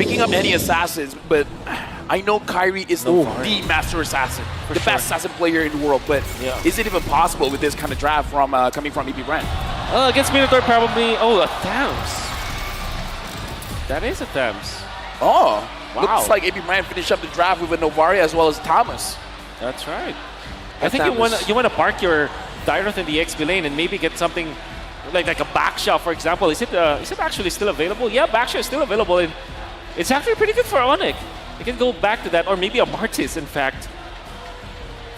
picking up any assassins, but I know Kyrie is the master assassin, the best assassin player in the world, but is it even possible with this kind of draft from coming from EP Bren? Against Minotaur, probably. Oh, a Thames. That is a Thames. Oh, wow. Looks like EP Bren finished up the draft with a Novaria as well as Thomas. That's right. I think you want to park your Dyroth in the XP lane and maybe get something like a backshot, for example. Is it actually still available? Yeah, backshot is still available, and it's actually pretty good for Onic. You can go back to that, or maybe a Martis, in fact.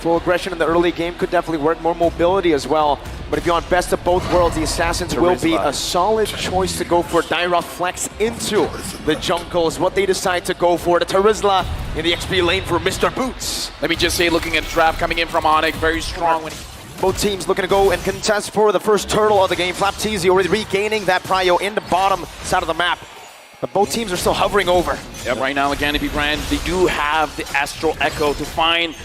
Full aggression in the early game could definitely work, more mobility as well. But if you want best of both worlds, the Assassins will be a solid choice to go for. Dyroth flex into the jungle is what they decide to go for. The Terizla in the XP lane for Mr. Boots. Let me just say, looking at the draft coming in from Onic, very strong. Both teams looking to go and contest for the first turtle of the game. Flapteasy already regaining that prio in the bottom side of the map. But both teams are still hovering over. Yep, right now again, EP Bren, they do have the Astral Echo to find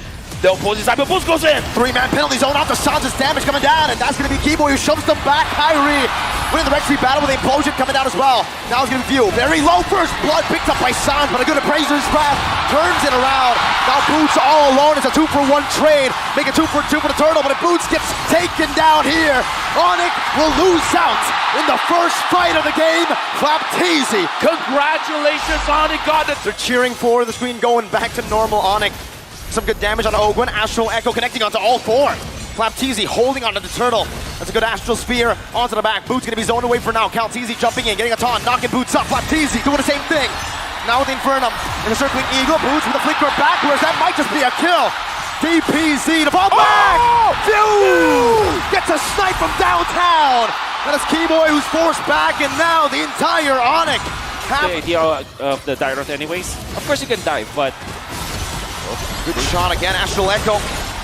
the opposing side, but Boots goes in! Three-man penalty zone out to Sans' damage coming down, and that's going to be Keyboy who shoves them back. Kyrie winning the red tree battle with the implosion coming down as well. Now it's going to be View. Very low first blood picked up by Sans, but a good appraiser's wrath turns it around. Now Boots all alone. It's a 2-for-1 trade. Make it 2-for-2 for the turtle, but if Boots gets taken down here, Onic will lose out in the first fight of the game. Flapteasy. Congratulations, Onic got it. They're cheering for the screen going back to normal. Onic. Some good damage on Ogwen. Astral Echo connecting onto all four. Flapteasy holding onto the turtle. That's a good Astral Spear onto the back. Boots gonna be zoned away for now. Calteasy jumping in, getting a taunt, knocking Boots up. Flapteasy doing the same thing. Now with the Infernum and the circling Eagle. Boots with a flicker backwards. That might just be a kill. DPZ to fall back. Phew! Gets a snipe from downtown. That is Keyboy who's forced back, and now the entire Onic. The idea of the Dyroth anyways. Of course you can dive, but good shot again, Astral Echo.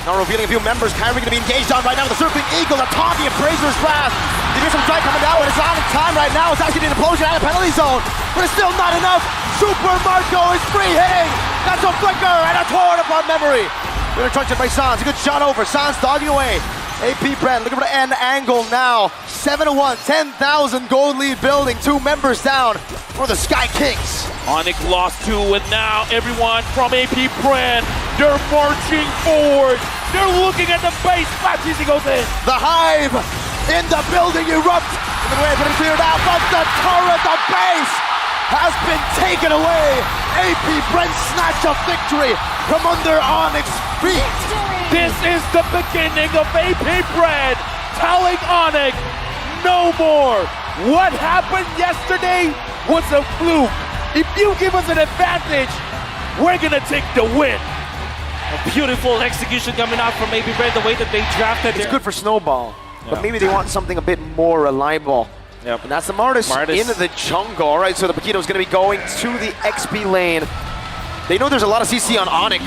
Now revealing a few members. Kyrie going to be engaged on right now with the Circling Eagle, the Tommy and Fraser's Wrath. You get some strike coming down, but it's on in time right now. It's actually an implosion out of the penalty zone, but it's still not enough. Super Marco is free hitting. That's a flicker and a torn upon memory. We're truncheon by Sans. A good shot over. Sans dogging away. AP Bren looking for the end angle now. 7-1, 10,000 gold lead building. 2 members down for the Sky Kings. Onic lost 2, and now everyone from AP Bren, they're marching forward. They're looking at the base. Flapteasy goes in. The Hive in the building erupt. And the way it's been cleared out, but the turret, the base, has been taken away. AP Bren snatch a victory from under Onic's feet. This is the beginning of AP Bren telling Onic, no more. What happened yesterday was a fluke. If you give us an advantage, we're gonna take the win. a beautiful execution coming out from AP Bren, the way that they drafted. It's good for Snowball, but maybe they want something a bit more reliable. Yep. And that's the Martis in the jungle. All right, so the Paquito's going to be going to the XP lane. They know there's a lot of CC on Onic.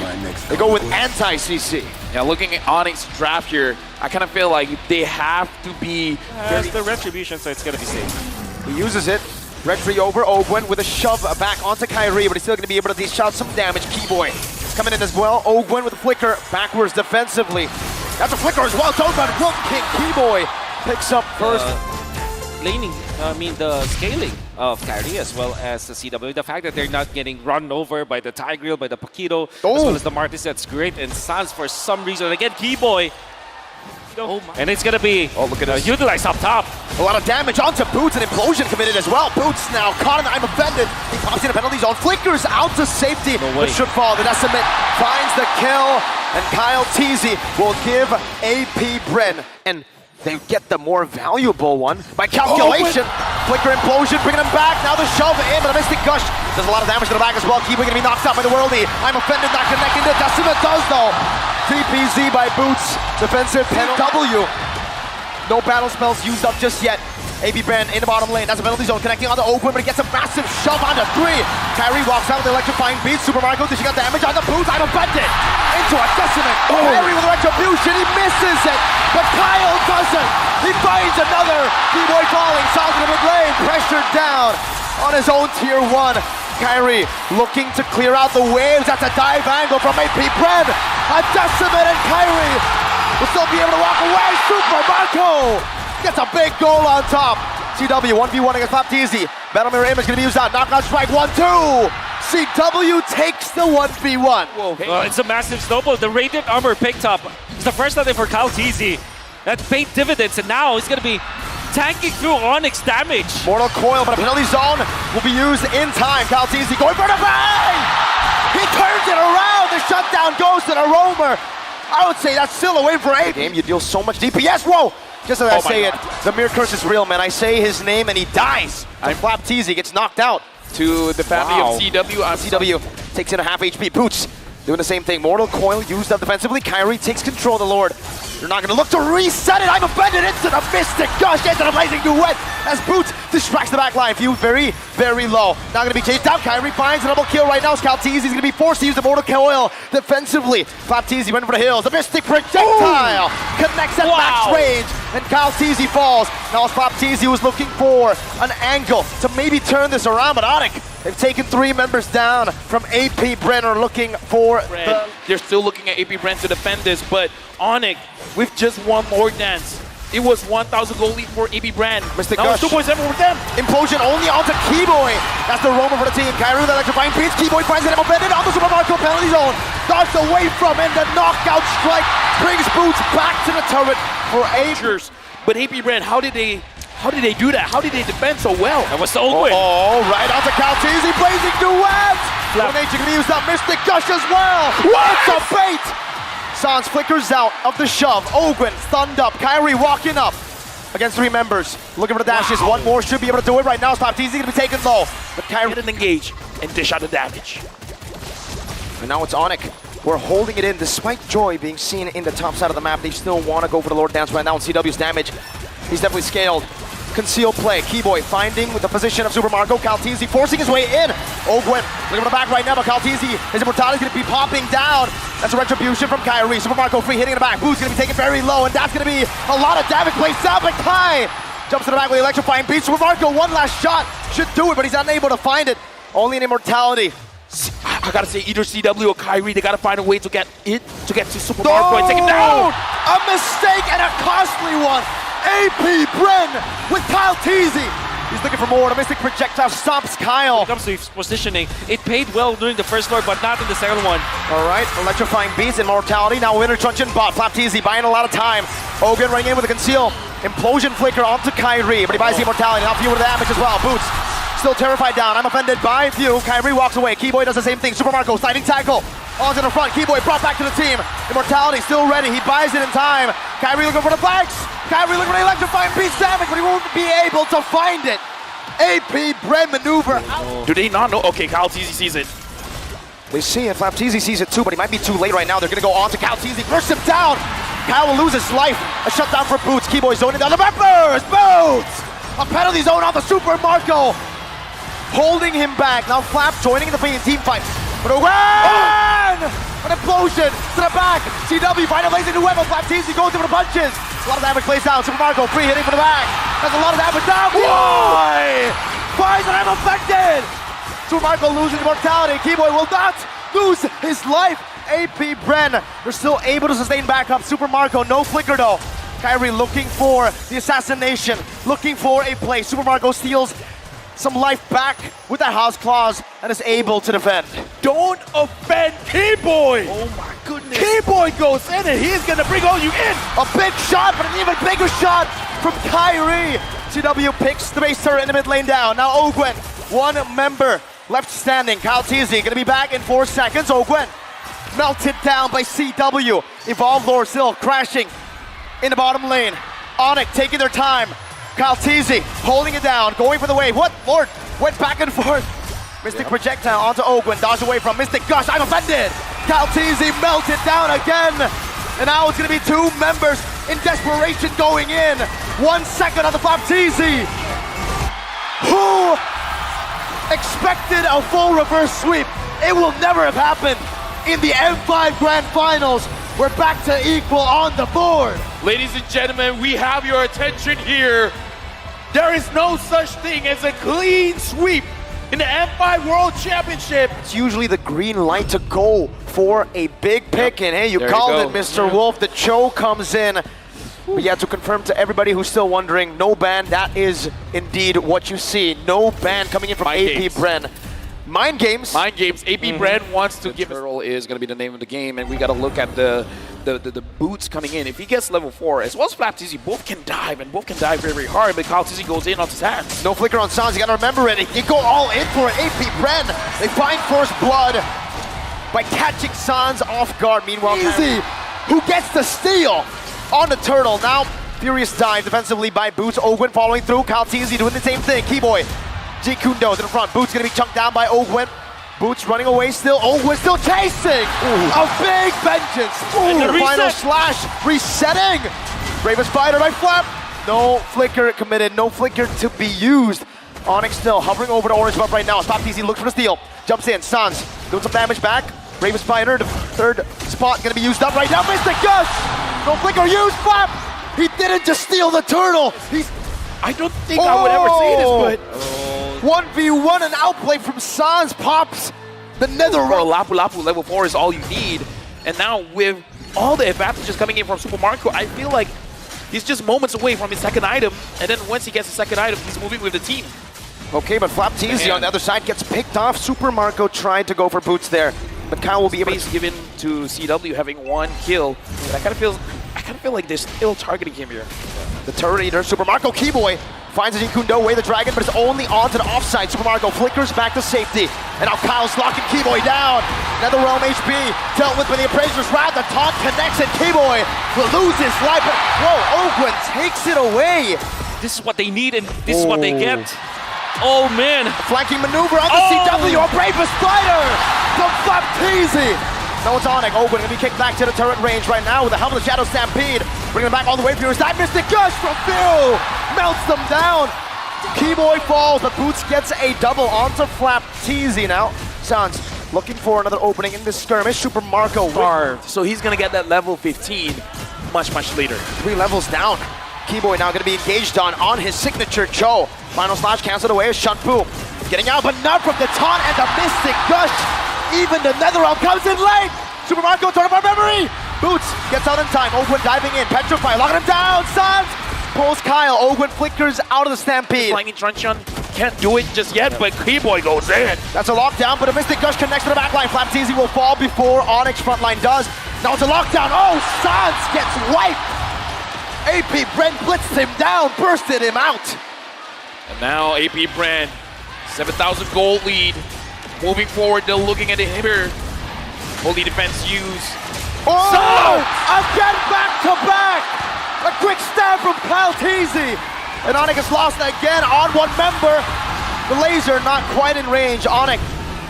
They go with anti-CC. Yeah, looking at Onic's draft here, I kind of feel like they have to be... It's the Retribution, so it's going to be safe. He uses it. Retri over Ogwen with a shove back onto Kyrie, but he's still going to be able to dish out some damage. Keyboy is coming in as well. Ogwen with a flicker backwards defensively. That's a flicker as well. Don't run, King. Keyboy picks up first. The scaling of Kyrie as well as the CW, the fact that they're not getting run over by the Tigreal, by the Paquito, as well as the Martis, that's great. And Sans, for some reason, again, Keyboy. And it's going to be look at this. utilized up top. A lot of damage onto Boots, and Implosion committed as well. Boots now caught in the I'm offended. He pops in a penalty zone, flickers out to safety, but should fall. The Decimate finds the kill, and Kyle Teasy will give AP Bren. And they get the more valuable one by calculation. Flicker Implosion, bringing him back. Now the shove in, but a Mystic Gush does a lot of damage to the back as well. Keyboy going to be knocked out by the Worldie. I'm offended, not connecting. The Decimate does though. TPZ by Boots. Defensive W. No battle spells used up just yet. AP Bren in the bottom lane. That's a penalty zone connecting onto Ogwen, but he gets a massive shove onto 3. Kyrie walks out with the electrifying beat. Super Marco, did she got damage onto Boots? I'm offended. Into a Decimate. Kyrie with a retribution. He misses it, but Kyle doesn't. He finds another. Keyboy falling. Solid in the mid lane. Pressured down on his own tier 1. Kyrie looking to clear out the waves. That's a dive angle from AP Bren. A Decimate, and Kyrie will still be able to walk away. Super Marco gets a big goal on top. CW 1v1 against Flapteasy. Battle Mirror Image gonna be used out. Knockout strike, 1-2. CW takes the 1v1. It's a massive snowball. The radiant armor picked up. It's the first time for Kyle Teasy. That paid dividends, and now he's gonna be tanking through Onic's damage. Mortal Coil, but a penalty zone will be used in time. Kyle Teasy going for the bang! He turns it around. The shutdown goes to the roamer. I would say that's still a win for A. Game, you deal so much DPS. Whoa! Just as I say it, the mirror curse is real, man. I say his name and he dies. Flap Teasy gets knocked out. To the family of CW. CW takes in a half HP. Boots doing the same thing. Mortal Coil used up defensively. Kyrie takes control of the Lord. They're not going to look to reset it. I'm offended into the Mystic Gush, into the Blazing Duet as Boots distracts the back line. Few very, very low. Not going to be chased down. Kyrie finds a double kill right now. Scout Teasy is going to be forced to use the Mortal Coil defensively. Flap Teasy went for the hills. The Mystic Projectile connects at max range, and Kyle Teasy falls. Now Flap Teasy was looking for an angle to maybe turn this around, but Onic, they've taken 3 members down from AP Bren, looking for They're still looking at AP Bren to defend this, but Onic with just one more dance. It was 1,000 gold lead for AP Bren. Mystic Now Gush. it's 2.7 for them. Implosion only onto Keyboy. That's the roamer for the team. Kyrie with electrifying beats. Keyboy finds it offended on the Super Marco penalty zone. Dodged away from, and the knockout strike brings Boots back to the turret for Agers. But AP Bren, how did they do that? How did they defend so well? That was the old win. Oh, right onto Calteezy, Blazing Duet! Domination can use that Mystic Gush as well! It's a bait! Sans flickers out of the shove. Ogwen thumbed up. Kyrie walking up against 3 members. Looking for the dashes. One more should be able to do it right now. Calteezy gonna be taken low. But Kyrie didn't engage and dish out the damage. And now it's Onic. We're holding it in despite Joy being seen in the top side of the map. They still want to go for the Lord Dance right now, and CW's damage. He's definitely scaled. Conceal play. Keyboy finding with the position of Super Marco. Calteezy forcing his way in. Ogwen looking for the back right now, but Calteezy, his immortality is going to be popping down. That's a retribution from Kyrie. Super Marco free hitting in the back. Boots going to be taken very low, and that's going to be a lot of damage placed down. But Kai jumps to the back with the electrifying beat. Super Marco, one last shot. Should do it, but he's unable to find it. Only an immortality. I gotta say, either CW or Kyrie, they gotta find a way to get to Super Marco and take him down. A mistake and a costly one. AP Bren with Kyle Teasy. He's looking for more. The Mystic Projectile stomps Kyle. When it comes to his positioning, it paid well during the first floor, but not in the second one. All right, electrifying beats, immortality. Now winner truncheon bot. Flap Teasy buying a lot of time. Ogun running in with a conceal. Implosion flicker onto Kyrie, but he buys the immortality. Now few with the damage as well. Boots still terrified down. I'm offended by few. Kyrie walks away. Keyboy does the same thing. Super Marco sliding tackle. Onto the front. Keyboy brought back to the team. Immortality still ready. He buys it in time. Kyrie looking for the flags. Kyrie looking for the electrifying beast damage, but he won't be able to find it. AP Bren maneuver out. Do they not know? Okay, Kyle Teasy sees it. They see it. Flap Teasy sees it too, but he might be too late right now. They're going to go on to Kyle Teasy. Burst him down. Kyle will lose his life. A shutdown for Boots. Keyboy zoning down the members. Boots! A penalty zone on the Super Marco. Holding him back. Now Flap joining in the team fight. But an implosion to the back. CW finally blazing the web. Flap Teasy goes in for the punches. A lot of damage plays down. Super Marco free hitting for the back. That's a lot of damage down. Boy! Finds that I'm affected. Super Marco losing immortality. Keyboy will not lose his life. AP Bren, they're still able to sustain back up. Super Marco, no flicker though. Kyrie looking for the assassination, looking for a play. Super Marco steals some life back with that house claws and is able to defend. Don't offend Keyboy! Oh my goodness. Keyboy goes in and he's gonna bring all you in! A big shot, but an even bigger shot from Kyrie. CW picks the base turret in the mid lane down. Now Ogwen, one member left standing. Kyle Teasy gonna be back in 4 seconds. Ogwen melted down by CW. Evolved Lord still crashing in the bottom lane. Onic taking their time. Kyle Teasy holding it down, going for the wave. What? Lord went back and forth. Mystic Projectile onto Ogwen, dodge away from Mystic Gush. I'm offended. Kyle Teasy melted down again. And now it's going to be 2 members in desperation going in. 1 second on the Flap Teasy. Who expected a full reverse sweep? It will never have happened in the M5 Grand Finals. We're back to equal on the board. Ladies and gentlemen, we have your attention here. There is no such thing as a clean sweep in the M5 World Championship. It's usually the green light to go for a big pick, and hey, you called it, Mr. Wolf. The Cho comes in. But yeah, to confirm to everybody who's still wondering, no ban, that is indeed what you see. No ban coming in from AP Bren. Mind games. Mind games. AP Bren wants to give Turtle is going to be the name of the game, and we got to look at the boots coming in. If he gets level 4, as well as FlapTZ, both can dive, and both can dive very, very hard, but CloudTZ goes in on his hands. No flicker on Sans, you got to remember it. They go all in for it. AP Bren, they find first blood by catching Sans off guard. Meanwhile, Easy, who gets the steal on the Turtle. Now, furious dive defensively by Boots. Ogwen following through. CloudTZ doing the same thing. Keyboy, Kundo to the front. Boots going to be chunked down by Ogwen. Boots running away still. Ogwen still chasing. A big vengeance. The final slash. Resetting. Bravest fighter by Flap. No flicker committed. No flicker to be used. Onic still hovering over the orange buff right now. FlapTZ looks for the steal. Jumps in. Sans doing some damage back. Bravest fighter. The third spot going to be used up right now. Mr. Gush. No flicker used. Flap. He didn't just steal the turtle. I don't think I would ever say this, but 1v1, an outplay from Sans pops the nether for Lapu Lapu, level 4 is all you need. And now with all the advantages coming in from Super Marco, I feel like he's just moments away from his second item, and then once he gets the second item, he's moving with the team. Okay, but FlapTZ on the other side gets picked off. Super Marco tried to go for Boots there, but Kyle will be able to given to CW having 1 kill. But I kind of feel like they're still targeting him here. The turret eater, Super Marco Keyboy finds a Kundo away the dragon, but it's only onto the offside. Super Marco flickers back to safety. And now Kyle's locking Keyboy down. NetherRealm HP dealt with by the Appraiser's Wrath. The taunt connects and Keyboy will lose his life. But whoa, Ogwen takes it away. This is what they need, and this is what they get. Oh man! Flanking maneuver on the CW, a bravest fighter from FlapTZ. Now it's Onic. Ogwen gonna be kicked back to the turret range right now with the help of the Shadow Stampede. Bringing him back all the way for his dive. Mystic Gush from Phil melts them down. Keyboy falls, but Boots gets a double onto FlapTZ now. Sans looking for another opening in this skirmish. Super Marco starved, so he's gonna get that level 15 much later. 3 levels down. Keyboy now gonna be engaged on his signature Cho. Final slash canceled away as Shunpu getting out, but not from the taunt and the Mystic Gush. Even the NetherRealm comes in late. Super Marco, turn up our memory. Boots gets out in time. Ogwen diving in. Petrify, locking him down. Sans pulls Kyle. Ogwen flickers out of the Stampede. Flying Truncheon can't do it just yet, but Keyboy goes in. That's a lockdown, but a Mystic Gush connects to the backline. FlapTZ will fall before Onyx frontline does. Now it's a lockdown. Oh, Sans gets wiped. AP Bren blitzed him down, bursted him out. And now AP Bren, 7,000 gold lead. Moving forward, they're looking at the inhibitor. Holy defense use. Oh! Again back to back! A quick stab from CloudTZ. And Onic has lost again on one member. The laser not quite in range. Onic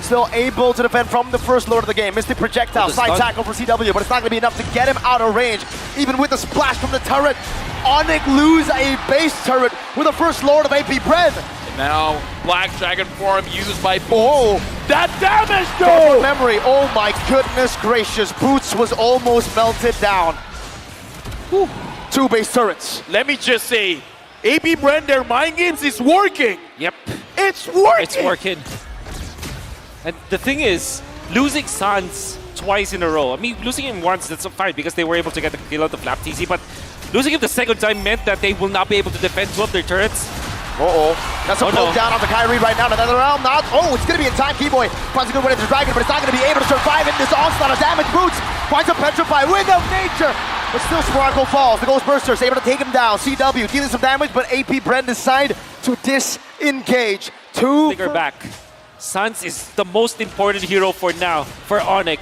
still able to defend from the first lord of the game. Mystic projectile, side tackle for CW, but it's not going to be enough to get him out of range. Even with the splash from the turret, Onic lose a base turret with the first lord of AP Bren. Now, Black Dragon form used by Boots. Oh, that damage though! Memory, oh my goodness gracious. Boots was almost melted down. Whew. 2 base turrets. Let me just say, AP Bren, their mind games is working. Yep. It's working! It's working. And the thing is, losing Sans twice in a row. I mean, losing him once, that's fine because they were able to get the kill out of FlapTZ, but losing him the second time meant that they will not be able to defend 2 of their turrets. That's a poke down on the Kyrie right now. The NetherRealm not. Oh, it's going to be in time. Keyboy finds a good way to the dragon, but it's not going to be able to survive in this onslaught of damage. Boots finds a Petrify with of nature, but still Sparkle falls. The Ghostburster is able to take him down. CW dealing some damage, but AP Bren decide to disengage. 2 Figure back. Sans is the most important hero for now, for Onic.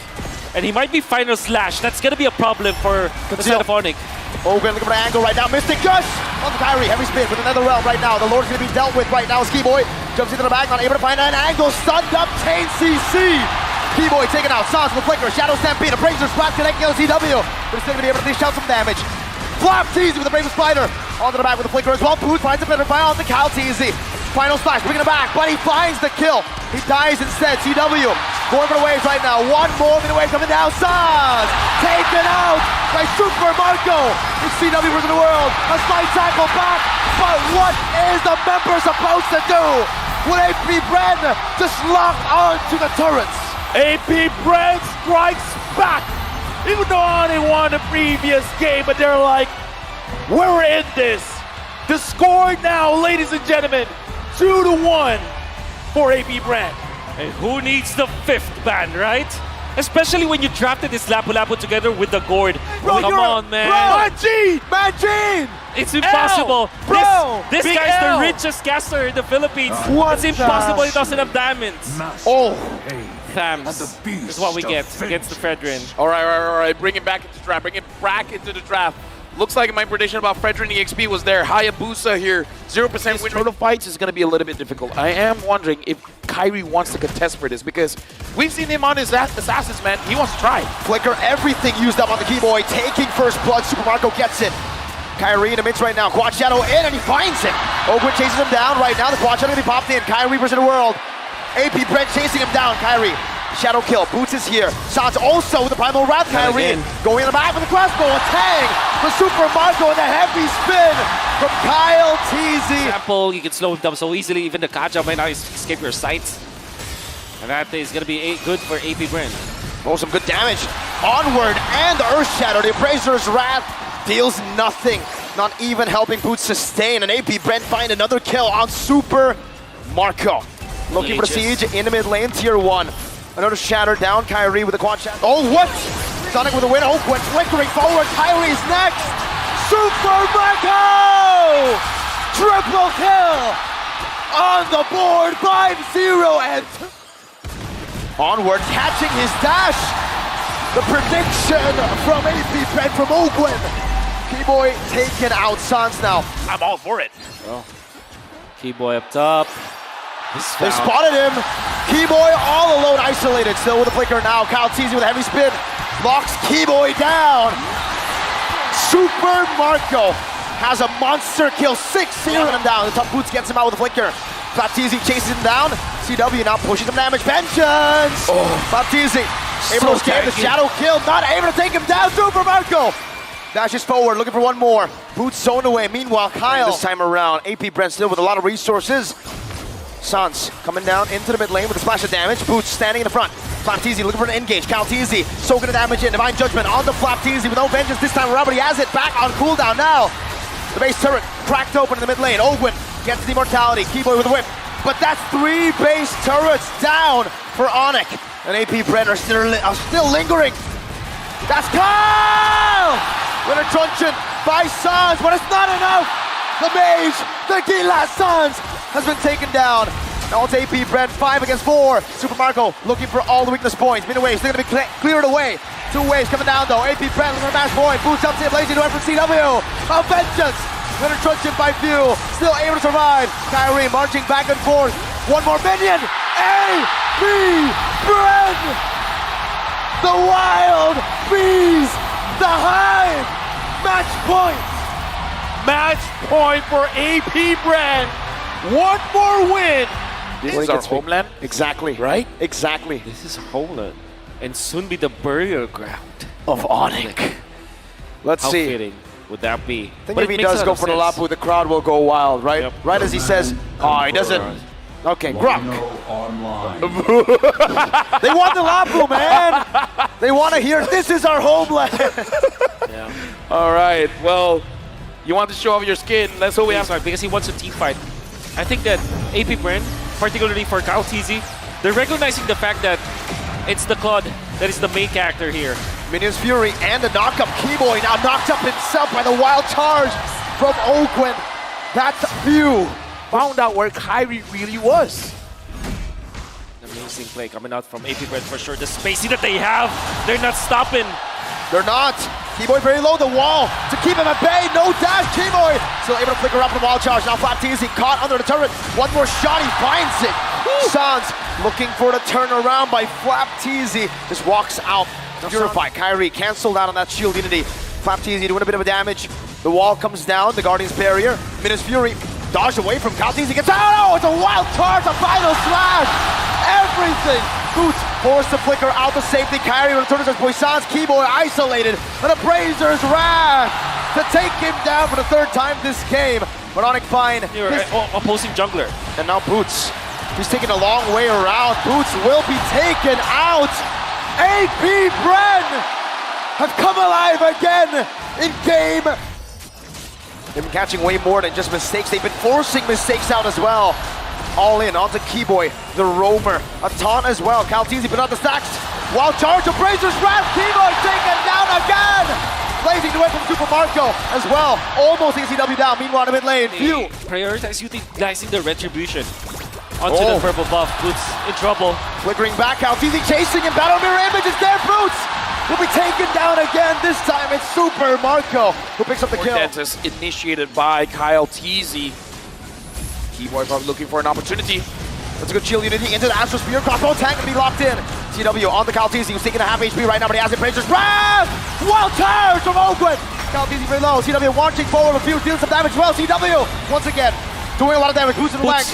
And he might be final slash. That's going to be a problem for the side of Onic. Ogwen looking for the angle right now. Mystic Gush on the Kyrie. Heavy spin with another realm right now. The Lord's going to be dealt with right now. Keyboy jumps into the back, not able to find an angle. Stunned up, chain CC. Keyboy taken out. Sans with flicker. Shadow Stampede. Appraiser's Wrath connecting on CW. But it's still going to be able to dish out some damage. FlapTZ with the bravest fighter. Onto the back with the flicker as well. Boots finds a better fire on the CloudTZ. Final slash, bringing it back, but he finds the kill. He dies instead. CW going for the waves right now. 1 more minute wave coming down. Sans taken out by Super Marco. It's CW versus the world. A slight tackle back, but what is the member supposed to do? Will AP Bren just lock on to the turrets? AP Bren strikes back. Even though Onic won the previous game, but they're like, We're in this. The score now, ladies and gentlemen, 2-1 for AP Bren. And who needs the 5th ban, right? Especially when you drafted this Lapu-Lapu together with the gourd. Bro, Come on, man. Majin! It's impossible. Bro, this Big guy's L. the richest caster in the Philippines. What It's impossible he doesn't have diamonds. Oh, Thams. This is what we get against the Fredrin. All right. Bring it back into the draft. Bring it back into the draft. Looks like my prediction about Fredrin EXP was there. Hayabusa here, 0% win rate of fights is going to be a little bit difficult. I am wondering if Kyrie wants to contest for this because we've seen him on his assassins, man. He wants to try. Flicker, everything used up on the Keyboy, taking first blood. Super Marco gets it. Kyrie in the midst right now. Quad Shadow in, and he finds it. Ogwin chases him down right now. The Quad Shadow gonna be popped in. Kyrie versus the world. AP Brent chasing him down. Kyrie. Shadow kill. Boots is here. Sans also with the Primal Wrath. Kyrie going in the back with the crossbow. A tang. The Super Marco and the heavy spin from Kyle TZ. Example, you can slow him down so easily. Even the Kaja might not escape your sights. And that is going to be good for AP Bren. Oh, some good damage. Onward and the Earth Shadow. The Appraiser's Wrath deals nothing. Not even helping Boots sustain. And AP Brent find another kill on Super Marco. Looking for the siege in the mid lane, tier 1. Another shatter down, Kyrie with the quad shatter. Oh, what? Sonic with a win. Oak went flickering forward. Kyrie's next. Super Marco! Triple kill on the board. 5-0 and onward, catching his dash. The prediction from AP Bren from Oakland. Keyboy taken out. Sans now. I'm all for it. Keyboy up top. They spotted him. Keyboy all alone, isolated. Still with a flicker now. Kyle TZ with a heavy spin. Locks Keyboy down. Super Marco has a monster kill. 6-0 him down. The top boots gets him out with a flicker. Flapteezy chases him down. CW now pushing some damage. Vengeance! Flapteezy able to escape the shadow kill. Not able to take him down. Super Marco dashes forward, looking for one more. Boots zoned away. Meanwhile, Kyle this time around. AP Brent still with a lot of resources. Sans coming down into the mid lane with a splash of damage. Boots standing in the front. Flapteezy looking for an engage. Kyle TZ soaking the damage in. Divine Judgment on the Flapteezy with no vengeance this time around, but he has it back on cooldown now. The base turret cracked open in the mid lane. Ogwin gets the immortality. Keyboy with a whip. But that's 3 base turrets down for Onic. And AP Bren are still lingering. That's Kyle! With a truncheon by Sans, but it's not enough. The mage, the Gila Sans, has been taken down. Now it's AP Bren, 5 against 4. Super Marco looking for all the weakness points. Mid waves, they're going to be cleared away. 2 waves coming down though. AP Bren looking for a match point. Boots up to Blazing to for CW. A vengeance. With a truncheon by Few. Still able to survive. Kyrie marching back and forth. One more minion. AP Bren. The wild bees. The hive. Match point. Match point for AP Bren. One more win. This is our homeland. Exactly. Right? Exactly. This is homeland. And soon be the burial ground Of Onic. Let's How see. fitting would that be? I think But if it he makes does a go lot for the of sense. Lapu, the crowd will go wild, right? Yep. Right as he says, oh, he doesn't. Okay, Grok. They want the Lapu, man. They want to hear, this is our homeland. Yeah. All right. Well, you want to show off your skin. Let's hope we have. Because he wants a team fight. I think that AP Bren, particularly for Kyle TZ, they're recognizing the fact that it's the Claude that is the main character here. Minion's Fury and the knock-up Keyboy now knocked up himself by the wild charge from Oakland. That's Few. Found out where Kyrie really was. Amazing play coming out from AP Bren for sure. The spacing that they have, they're not stopping. They're not. Keyboy very low, the wall to keep him at bay. No dash, Keyboy still able to flicker up the wild charge. Now Flapteezy caught under the turret. One more shot, he finds it. Sans looking for the turnaround by Flapteezy. Just walks out. Purify. Kyrie canceled out on that shield unity. Flapteezy doing a bit of a damage. The wall comes down, the Guardian's barrier. Minus Fury dodged away from Kyle TZ. Gets out. Oh, it's a wild charge, a final slash. Everything. Boots forced to flicker out to safety. Kyrie returns as Poisson's Keyboy isolated. And a Brazer's Wrath to take him down for the 3rd time this game. But Onic fine. Opposing jungler. And now Boots. He's taking a long way around. Boots will be taken out. AP Bren have come alive again in game They've been catching way more than just mistakes. They've been forcing mistakes out as well. All in onto Keyboy, the roamer. A taunt as well. Caltisi put out the stacks. Wild charge of Brazers Wrath. Keyboy taken down again. Blazing away from Super Marco as well. Almost ECW down. Meanwhile, in the mid lane, Few. Prioritize utilizing the retribution onto the purple buff. Boots in trouble. Flickering back, Caltisi chasing him. Battle mirror image is there. Boots will be taken down again. This time it's Super Marco who picks up the kill. Dentist initiated by Kyle Teasy. Keyboy probably looking for an opportunity. That's a good shield unity into the Astro Spear. Crossbow tank gonna be locked in. CW on the Caltisi, who's taking a half HP right now, but he has it. Brazers Wrath! Wild charge from Oakwood! Caltisi very low. CW launching forward with Few, dealing some damage as well. CW once again doing a lot of damage, boosting the whack.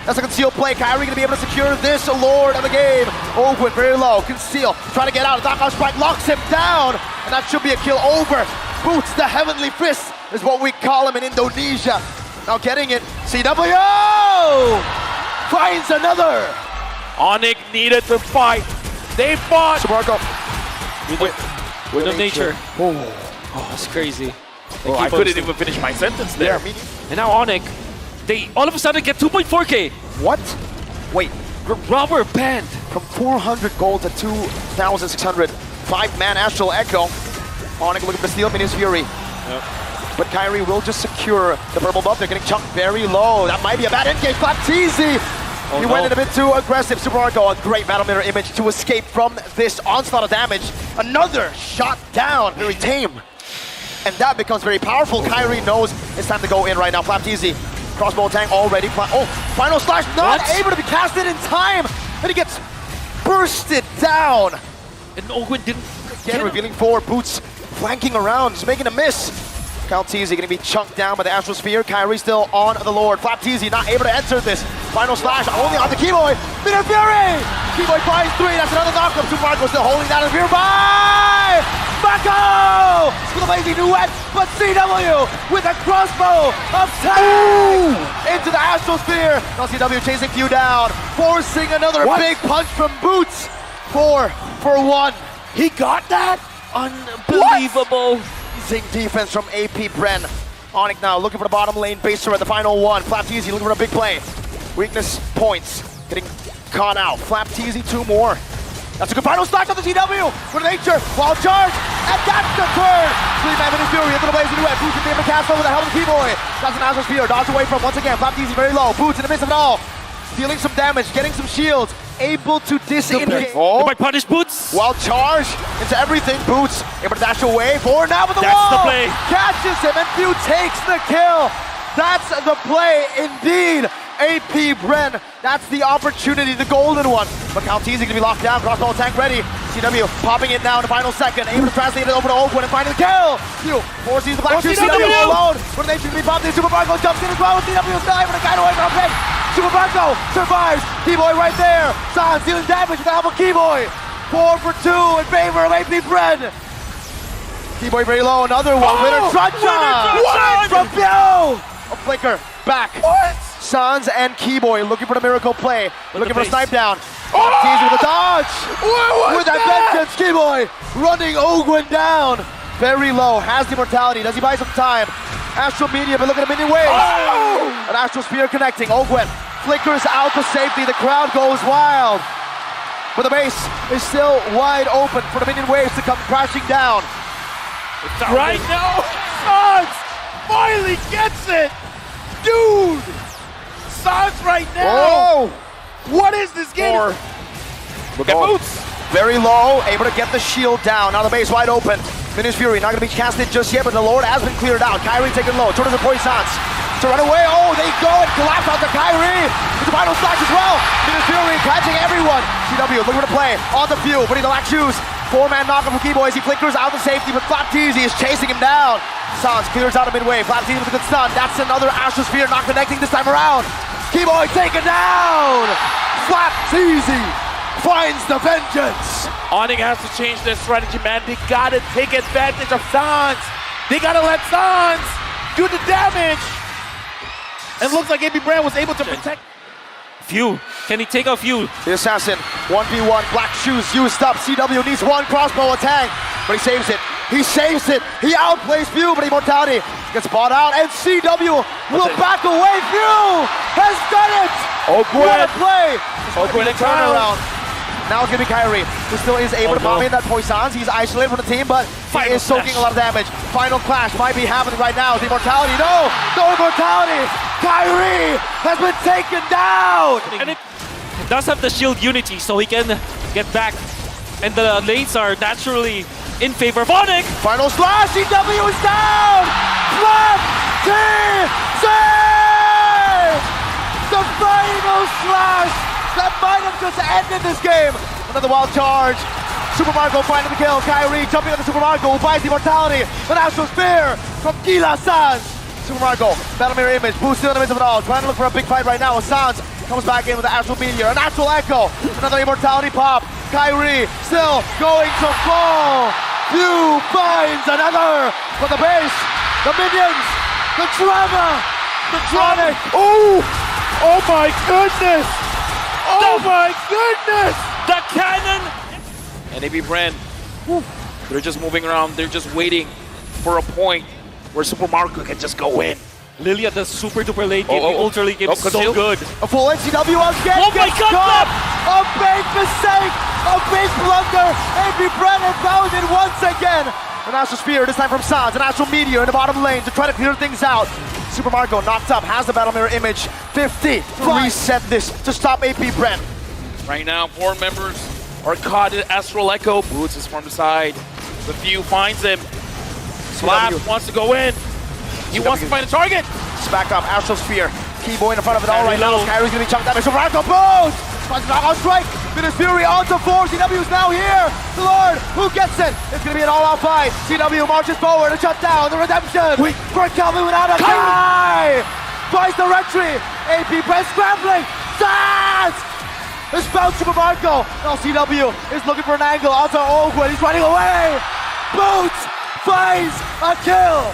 That's a concealed play. Kyrie gonna be able to secure this lord of the game. Oakwood very low. Conceal, trying to get out. Knockout strike locks him down, and that should be a kill over. Boots the heavenly fist is what we call him in Indonesia. Now getting it. CW finds another. Onic needed to fight. They fought. Marco. With of nature. Oh, it's crazy. Oh, I couldn't even finish my sentence there. And now Onic, they all of a sudden get 2.4k. What? Wait. Rubber band. From 400 gold to 2,600. 5-man Astral Echo. Onic looking to steal Minions Fury. Yep. But Kyrie will just secure the purple buff. They're getting chunked very low. That might be a bad endgame. Baptiste! He went in a bit too aggressive. Super Marco, a great battle mirror image to escape from this onslaught of damage. Another shot down, very tame. And that becomes very powerful. Kyrie knows it's time to go in right now. Baptiste, crossbow tank already. Oh, final slash not able to be casted in time. And he gets bursted down. And Owen didn't. Again, revealing forward, Boots flanking around, just making a miss. Caltisi gonna be chunked down by the Astral Sphere. Kyrie still on the Lord. Baptiste not able to enter this. Final slash only on the Keyboy. Minion Fury! Keyboy finds 3, that's another knockup. Super Marco still holding down his rear by Marco! With a lazy duet, but CW with a crossbow of tag into the Astral Sphere. Now CW chasing Few down, forcing another big punch from Boots. 4 for 1. He got that? Unbelievable. Amazing defense from AP Bren. Onic now looking for the bottom lane baser at the final one. Flapteasy looking for a big play. Weakness points. Getting caught out. Flapteasy 2 more. That's a good final slash on the CW. For nature. Wild charge. And that's the turn. 3-man Minions Fury into the blazing duet. Boots in the able to cast over the helmet of the Keyboy. That's an Astral Spear. Dodge away from once again. Flapteasy very low. Boots in the midst of it all. Dealing some damage. Getting some shields. Able to disengage. They might punish Boots. Wild charge into everything. Boots able to dash away. Forward now with the That's wall. the play. Catches him and Few takes the kill. That's the play indeed. AP Bren. That's the opportunity, the golden one. But Caltisi gonna be locked down. Crossbow tank ready. CW popping it now in the final second. Able to translate it over to Oakwood and finding the kill. Few forces the black shoe. CW alone. For the nation to be popped in. Super Marco jumps in as well. CW is not able to get away from him. Super Marco survives. Keyboy right there. Sans dealing damage with the help of Keyboy. 4 for 2 in favor of AP Bren. Keyboy very low. Another one. Winner Truncheon from Few. A flicker back. What? Sans and Keyboy looking for the miracle play. Looking for a snipe down. Teasing with a dodge. With that vengeance, Keyboy running Oakwood down. Very low. Has the immortality. Does he buy some time? Astral Media, but look at the minion waves. An Astral Spear connecting. Oakwood flickers out to safety. The crowd goes wild. But the base is still wide open for the minion waves to come crashing down. Right now, Sans finally gets it. Dude, Sans right now. What is this game? Look at Boots. Very low, able to get the shield down. Now the base wide open. Minions Fury not going to be casted just yet, but the Lord has been cleared out. Kyrie taken low. Towards the Sans to run away. Oh, they go and collapse out to Kyrie. With the final slash as well. Minions Fury catching everyone. CW looking for the play. On the Few, putting the black shoes. 4-man knockup from Keyboy as he flickers out to safety, but Flapteasy is chasing him down. Sans clears out of midway. Flapteasy with a good stun. That's another Astral Spear not connecting this time around. Keyboy taken down. Flapteasy finds the vengeance. Onic has to change their strategy, man. They gotta take advantage of Sans. They gotta let Sans do the damage. And it looks like AP Bren was able to protect. Few. Can he take out Few? The assassin, 1v1, black shoes used up. CW needs one crossbow attack, but he saves it. He saves it. He outplays Few, but Immortality gets bought out, and CW will back away. Few has done it. What a play. Oakwood and turnaround. Now it's going to be Kyrie, who still is able to bomb in that Poisons. He's isolated from the team, but he is soaking a lot of damage. Final clash might be happening right now. The Immortality, no Immortality. Kyrie has been taken down. And it does have the shield unity, so he can get back. And the lanes are naturally in favor of Onic. Final slash, CW is down! Flap TC! The final slash that might have just ended this game. Another wild charge. Super Marco finding the kill. Kyrie jumping on the Super Marco, who buys the Immortality. An Astral Spear from Gila Sans. Super Marco, Battle Mirror Image, boosted in the midst of it all. Trying to look for a big fight right now. Sans comes back in with the Astral Meteor. An Astral Echo. Another Immortality pop. Kyrie still going to fall. Few finds another for the base. The minions. The drama. The drama. Oh my goodness. Oh my goodness. The cannon. And AB Bren, they're just moving around. They're just waiting for a point where Super Marco can just go in. Lilia, the super duper late game, the ultra late game is so good. A full NCW on Get. Oh my God! A big mistake. A big blunder. AB Bren has found it once again. An Astral Spear, this time from Sans. An Astral Meteor in the bottom lane to try to clear things out. Super Marco knocked up, has the Battle Mirror Image. 50. Reset this to stop AP Bren. Right now, 4 members are caught in Astral Echo. Boots is from the side. The Few finds him. Slap wants to go in. He wants to find a target. Back up, Astral Sphere. Keyboy in front of it all right now. low. Kyrie's gonna be chunked damage. Super Marco boost! Finds a knockout strike. Venus Fury onto 4. CW is now here. The Lord, who gets it? It's gonna be an all-out fight. CW marches forward to shut down the redemption. For Calvin without a guy. Finds the retry. AP Bren scrambling. Sans! It's found Super Marco. Now CW is looking for an angle onto Oakwood. He's running away. Boots finds a kill.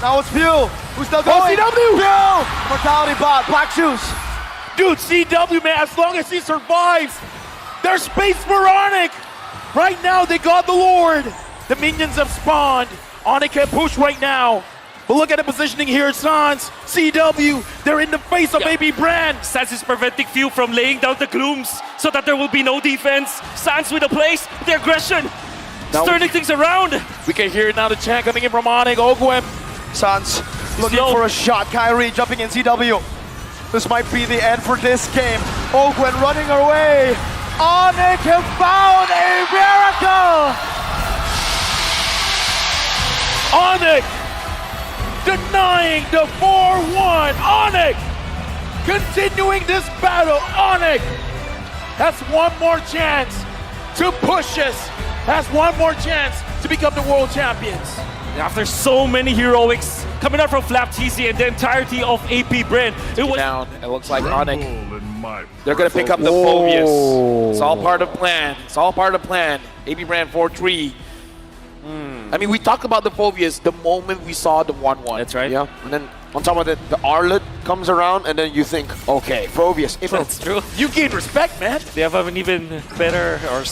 Now it's Few, who's still going. CW! Few! Mortality bot, Black Shoes. Dude, CW, man, as long as he survives, there's space for Onic. Right now, they got the Lord. The minions have spawned. Onic can push right now. But look at the positioning here, Sans, CW, they're in the face of AB Bren. Sans is preventing Few from laying down the glooms so that there will be no defense. Sans with the place, the aggression, turning things around. We can hear now the chant coming in from Onic. Oakwood. Sans looking for a shot. Kyrie jumping in CW. This might be the end for this game. Oakwood running away. Onic have found a miracle. Onic denying the 4-1. Onic continuing this battle. Onic has one more chance to push us. Has one more chance to become the world champions. After so many heroics coming out from Flap TC and the entirety of AP Bren, it was Down. It looks like Onic. They're going to pick up the Phobius. It's all part of the plan. It's all part of the plan. AB Bren 4-3. I mean, we talked about the Phobius the moment we saw the 1-1. That's right. Yeah, and then on top of it, the Arlet comes around, and then you think, okay, Phobius. That's true. You gain respect, man. They have an even better or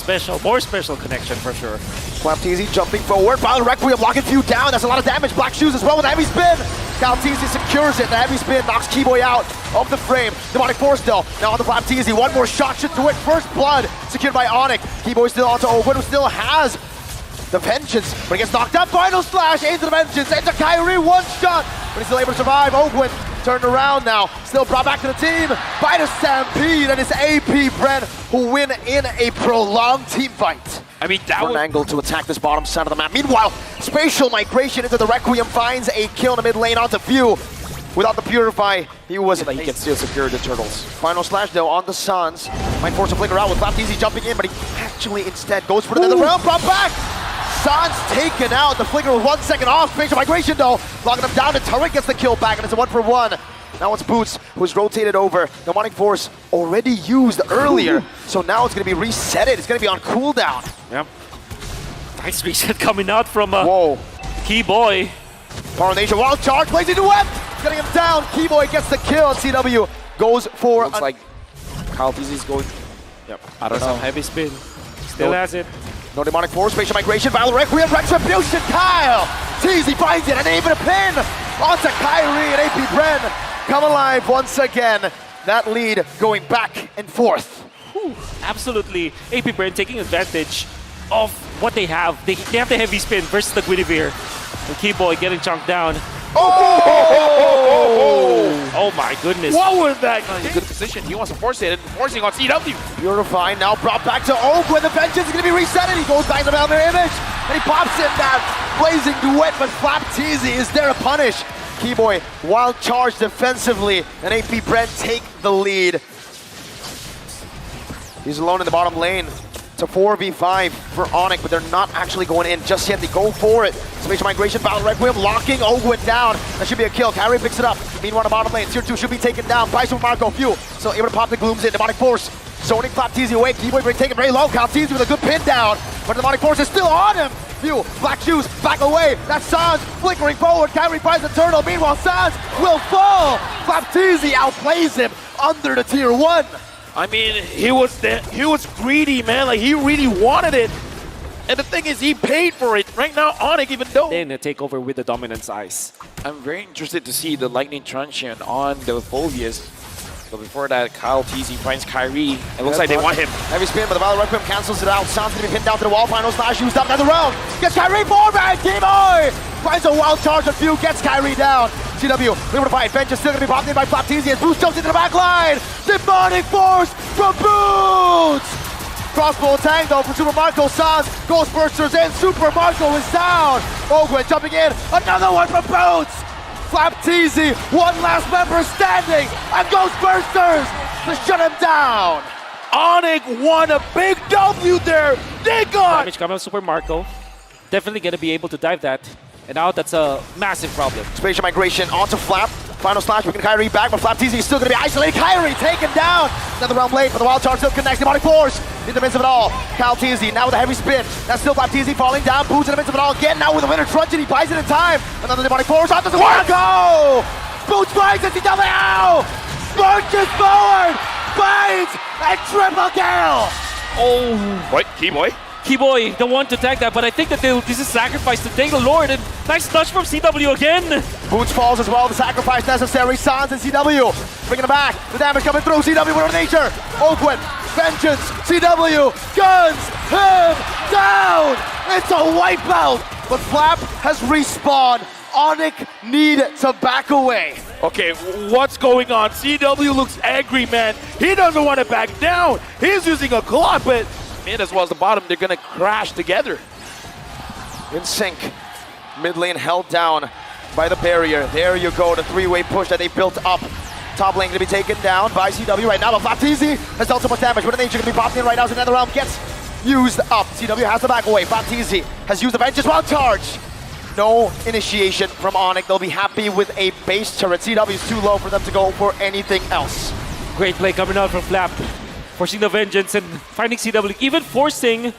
more special connection for sure. Flap-TZ jumping forward. Violent Requiem locking Few down. That's a lot of damage. Black Shoes as well with the heavy spin. Cal-TZ secures it. The heavy spin knocks Keyboy out of the frame. Demonic Force still. Now on the Flap-TZ. One more shot should do it. First blood secured by Onic. Keyboy still onto Oakwood, who still has the Vengeance, but he gets knocked up. Final slash into the Vengeance. Into Kyrie. One shot, but he's still able to survive. Oakwood turned around now. Still brought back to the team by the Stampede, and it's AP Bren who win in a prolonged team fight. I mean, that One was angle to attack this bottom side of the map. Meanwhile, spatial migration into the Requiem finds a kill in the mid lane onto Few. Without the Purify, he can still secure the Turtles. Final slash though on the Suns. Might force a flicker out with Flap-TZ jumping in, but he actually instead goes for the nether realm. Brought back. Sans taken out. The flicker with 1 second off. Spatial migration though, locking him down. The turret gets the kill back, and it's a 1-for-1. Now it's Boots who's rotated over. The Demonic Force already used earlier, so now it's going to be resetted. It's going to be on cooldown. Yep. Nice reset coming out from Keyboy. Power Nation, wild charge, plays into web, getting him down. Keyboy gets the kill, and CW goes for. looks like Cal TZ is going. Yep. I don't know. Heavy spin. Still has it. No demonic force, spatial migration, Vital Requiem, Retribution, Kyle! Teasy finds it, and even a pin onto Kyrie and AP Bren. Come alive once again. That lead going back and forth. Whew, absolutely. AP Bren taking advantage of what they have. They have the heavy spin versus the Guinevere. The Keyboy getting chunked down. Oh my goodness. What was that? He's in good position. He wants to force it, and forcing on CW. Purifying now brought back to Oak when the Vengeance is going to be reset, and he goes back to the Valkyrie image, and he pops in that blazing duet, but Flap Teasy is there to punish. Keyboy, wild charge defensively, and AP Bren take the lead. He's alone in the bottom lane. It's a 4v5 for Onic, but they're not actually going in just yet. They go for it. Spatial migration, Battle Requiem, locking Ogwin down. That should be a kill. Kyrie picks it up. Meanwhile, the bottom lane, Tier 2 should be taken down. Price from Marco, Few. So able to pop the Glooms in. Demonic Force. Zoning Flap Teasy away. Keyboy break taken very low. Cal Teasy with a good pin down. But the Demonic Force is still on him. Few, Black Shoes, back away. That's Sans flickering forward. Kyrie finds the turtle. Meanwhile, Sans will fall. Flap Teasy outplays him under the Tier 1. I mean, he was greedy, man. Like, he really wanted it. And the thing is, he paid for it. Right now, Onic, even though... Then a takeover with the Dominance Ice. I'm very interested to see the Lightning Truncheon on the Phobias. But before that, Kyle Teasy finds Kyrie. It looks like they want him. Heavy spin, but the Valor Requiem cancels it out. Sounds going to be pinned down to the wall. Final smash used up another round. Gets Kyrie forward. Keyboy finds a wild charge. A few gets Kyrie down. CW able to fight. Bench is still going to be popped in by Flap Teasy as Boots jumps into the back line. Demonic Force from Boots. Crossbow attack though from Super Marco. Sans Ghostbusters in. Super Marco is down. Ogwin jumping in. Another one from Boots. Flap Teasy, one last member standing, and Ghostbusters to shut him down. Onic won a big W there. They got... Damage coming out Super Marco. Definitely going to be able to dive that. And now that's a massive problem. Spatial migration onto Flap. Final slash, we can Kyrie back, but Flap Teasy is still going to be isolated. Kyrie taken down. Another round late, but the wild charge still connects. Demonic Force in the midst of it all. Kyle Teasy now with a heavy spin. That's still Flap Teasy falling down. Boots in the midst of it all again. Now with a winner truncheon, he buys it in time. Another Demonic Force onto the go. Boots finds it. CW marches forward. Binds and triple kill. Oh. What? Keyboy? Keyboy, the one to tag that, but I think that this is sacrifice to take the Lord, and nice touch from CW again. Boots falls as well, the sacrifice necessary. Sans and CW bringing it back. The damage coming through. CW with nature. Oakwood, Vengeance, CW, guns him down. It's a wipeout, but Flap has respawned. Onic need to back away. Okay, what's going on? CW looks angry, man. He doesn't want to back down. He's using a claw, but Mid as well as the bottom, they're going to crash together. In sync. Mid lane held down by the barrier. There you go, the three-way push that they built up. Top lane going to be taken down by CW right now, but Flap Teasy has dealt so much damage. With an nature going to be popped in right now, so another round gets used up. CW has to back away. Flap Teasy has used the bench as well. Charge. No initiation from Onic. They'll be happy with a base turret. CW is too low for them to go for anything else. Great play coming out from Flap. Forcing the Vengeance and finding CW, even forcing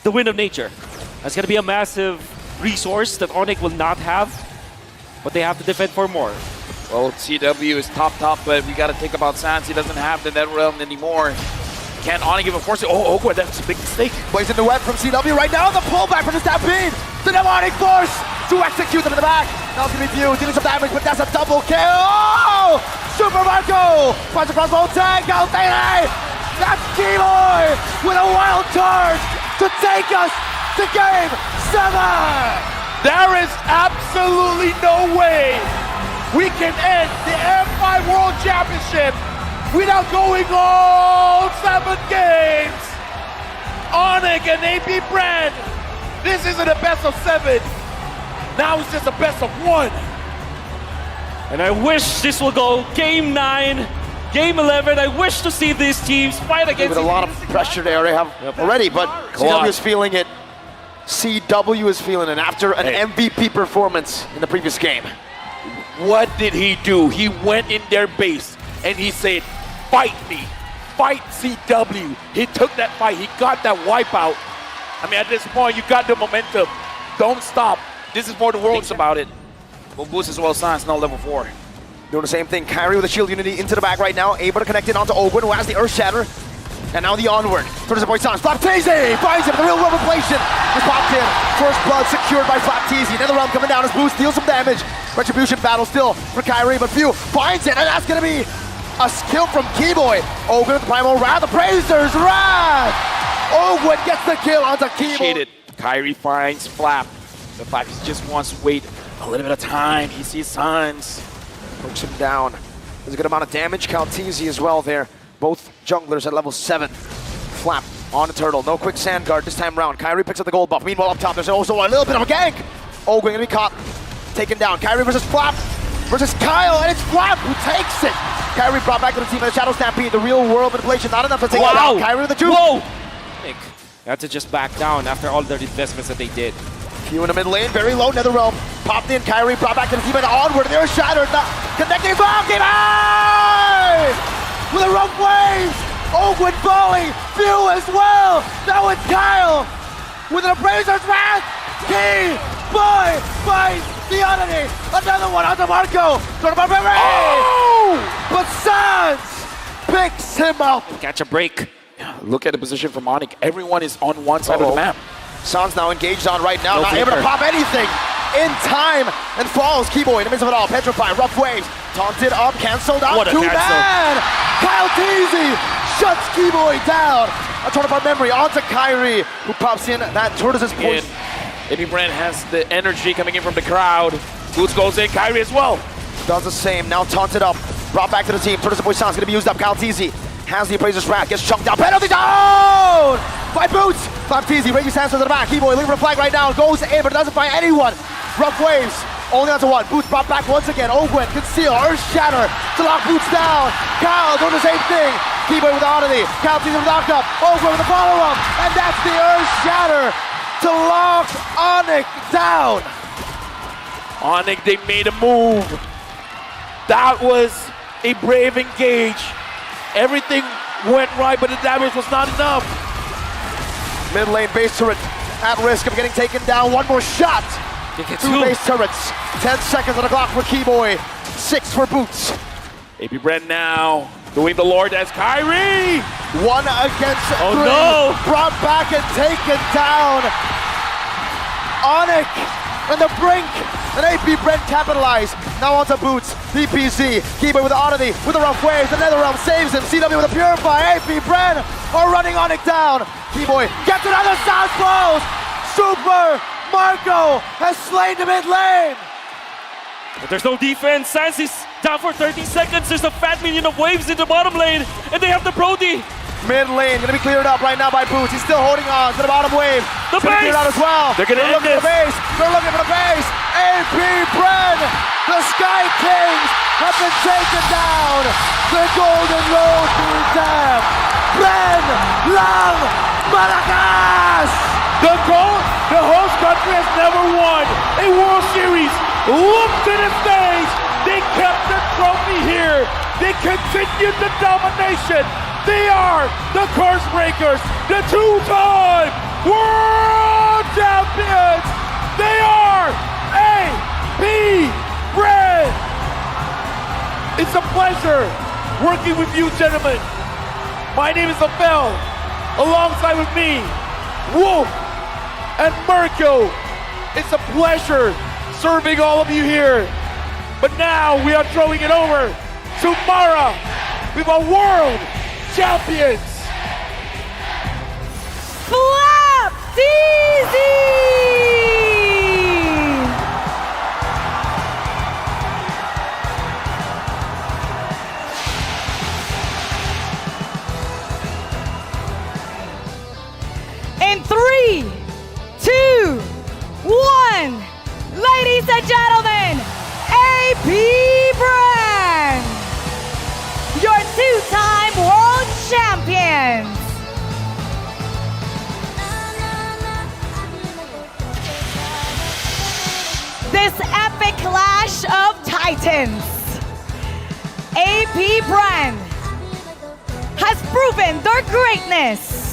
the Wind of Nature. That's going to be a massive resource that Onic will not have, but they have to defend for more. Well, CW is top, but we got to think about Sans. He doesn't have the Net Realm anymore. Can't Onic even force it? Oh, that's a big mistake. Plays in the web from CW right now. The pullback from the Stampede. The Demonic Force to execute them in the back. Now it's going to be View dealing some damage, but that's a double kill. Oh! Super Marco finds a crossbow tag. That's Keyboy with a wild charge to take us to Game 7. there is absolutely no way we can end the M5 World Championship without going all 7 games. Onic and AP Bren, this isn't a best of 7. Now it's just a best of 1. And I wish this will go Game 9, Game 11. I wish to see these teams fight against... With a lot of pressure there they have already, but CW is feeling it. CW is feeling it after an MVP performance in the previous game. What did he do? He went in their base and he said, fight me, fight CW. He took that fight, he got that wipeout. I mean, at this point, you got the momentum. Don't stop. This is for the world. Thinks about it. Well, Boost as well, Sans, now level 4. Doing the same thing. Kyrie with the shield unity into the back right now. Able to connect it onto Ogwin, who has the Earth Shatter. And now the onward. Turns the boy Sans. Flapteezy finds him. The real world inflation is popped in. First blood secured by Flapteezy. Another realm coming down as Boost deals some damage. Retribution battle still for Kyrie, but Few finds it, and that's gonna be a skill from Keyboy. Ogun with the primal wrath. The Brazers wrath. Ogun gets the kill onto Keyboy. Shaded. Kyrie finds Flap. The Flap just wants to wait a little bit of time. He sees Sans. Pokes him down. There's a good amount of damage. Calteezy as well there. Both junglers at level 7. Flap on the turtle. No quick sand guard this time round. Kyrie picks up the gold buff. Meanwhile, up top, there's also a little bit of a gank. Ogun gonna be caught. Taken down. Kyrie versus Flap versus Kyle, and it's Flap who takes it. Kyrie brought back to the team in the Shadow Stampede. The real world manipulation, not enough to take it down. Kyrie with the juke. Whoa! Nick had to just back down after all the investments that they did. Few in the mid lane, very low. Netherrealm popped in. Kyrie brought back to the team and onward. They're shattered. Connecting bomb. Game on! With the rough waves. Ogun falling. Few as well. Now it's Kyle with an Abraser's wrath. Keyboy finds the Onic. Another one onto Marco. But Sans picks him up. Catch a break. Look at the position from Onic. Everyone is on one side of the map. Sans now engaged on right now, No not able to pop anything in time, and falls. Keyboy in the midst of it all, petrified, rough waves, taunted up, cancelled out, What a two-man! Calteezy shuts Keyboy down. A turn of memory onto Kyrie, who pops in that Tortoise's poison. Maybe Bren has the energy coming in from the crowd. Boots goes in, Kyrie as well. Does the same, now taunted up, brought back to the team. Tortoise Boy Sans gonna be used up. Calteezy has the Appraiser's wrath, gets chunked out. Penalty down by Boots. Flapteezy raises his hands to the back. Keyboy looking for a flag right now, goes in, but doesn't find anyone. Rough waves, only onto one. Boots brought back once again. Ogun, conceal, Earth Shatter to lock Boots down. Kyle doing the same thing. Keyboy with the oddity. Calteezy with the knock-up. Ogun with the follow-up, and that's the Earth Shatter to lock Onic down. Onic, they made a move. That was a brave engage. Everything went right, but the damage was not enough. Mid lane base turret at risk of getting taken down. One more shot. Two base turrets. 10 seconds on the clock for Keyboy. 6 for Boots. AP Bren now doing the Lord as Kyrie. 1 against 3. no. Brought back and taken down. Onic on the brink. And AP Bren capitalized. Now onto Boots. DPZ. Keyboy with the oddity. With the rough waves. The Netherrealm saves him. CW with a purify. AP Bren are running Onic down. Keyboy gets another South blows. Super Marco has slain the mid lane. But there's no defense. Sans is down for 30 seconds. There's a fat minion of waves in the bottom lane. And they have the Brody. Mid lane gonna be cleared up right now by Boots. He's still holding on to the bottom wave. The Gonna clear base! it out as well. They're gonna end looking for the base. They're looking for the base. AP Bren, the Sky Kings have been taken down. The Golden Road to Dam. Bren, Lang, Malakas. The host country has never won a World Series. Look to the stage. They kept the trophy here. They continued the domination. They are the Curse Breakers, the 2-time World Champions. They are AP Bren. It's a pleasure working with you, gentlemen. My name is Abel. Alongside with me, Wolf and Marco. It's a pleasure serving all of you here. But now we are throwing it over to Mara with our world champions. In 3, 2, 1, ladies and gentlemen, AP Bren, your 2-time world champions. This epic clash of titans, AP Bren has proven their greatness